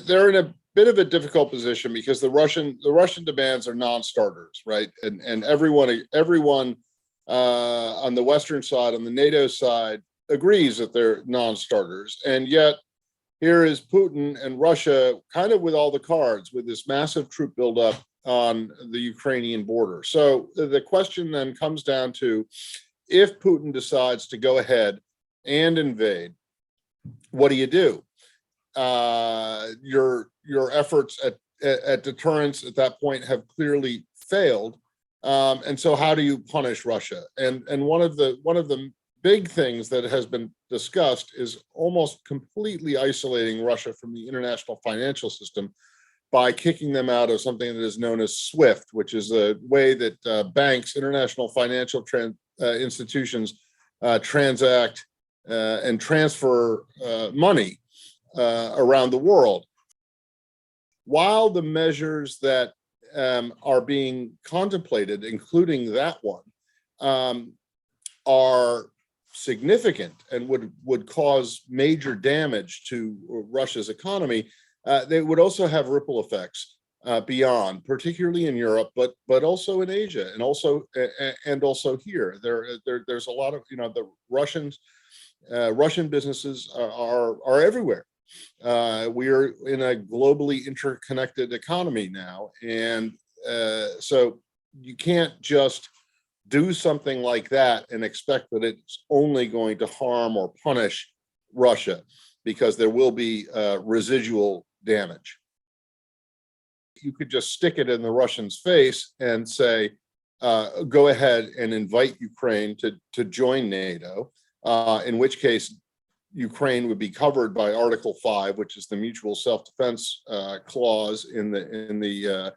they're in a bit of a difficult position because the Russian demands are non-starters, right? And everyone on the Western side, on the NATO side, agrees that they're non-starters, and yet here is Putin and Russia kind of with all the cards, with this massive troop buildup on the Ukrainian border. So the question then comes down to, if Putin decides to go ahead and invade, what do you do? Your efforts at deterrence at that point have clearly failed, and so how do you punish Russia? And one of the big things that has been discussed is almost completely isolating Russia from the international financial system by kicking them out of something that is known as SWIFT, which is a way that banks, international financial institutions, transact and transfer money around the world. While the measures that are being contemplated, including that one, are significant and would cause major damage to Russia's economy, they would also have ripple effects beyond, particularly in Europe, but also in Asia, and also here. There's a lot of, the Russian businesses are everywhere. We are in a globally interconnected economy now, and so you can't just do something like that and expect that it's only going to harm or punish Russia, because there will be residual damage. You could just stick it in the Russians' face and say, go ahead and invite Ukraine to join NATO, in which case Ukraine would be covered by Article 5, which is the mutual self-defense clause in the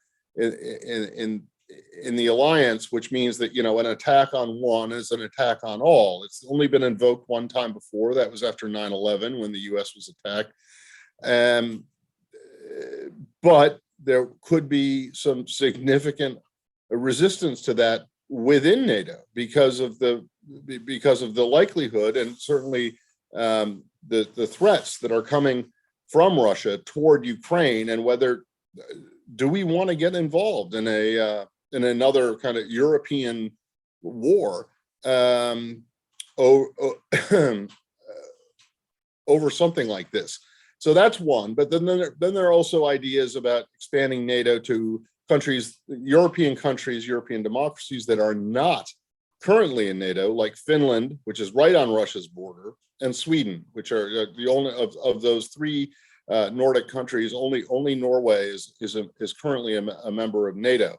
alliance, which means that, an attack on one is an attack on all. It's only been invoked one time before. That was after 9/11, when the US was attacked. But there could be some significant resistance to that within NATO because of the likelihood, and certainly the threats that are coming from Russia toward Ukraine, and whether do we want to get involved in another kind of European war over something like this. So that's one. But then there are also ideas about expanding NATO to countries, European democracies that are not currently in NATO, like Finland, which is right on Russia's border, and Sweden, which are the only of those three Nordic countries. Only Norway is currently a member of NATO.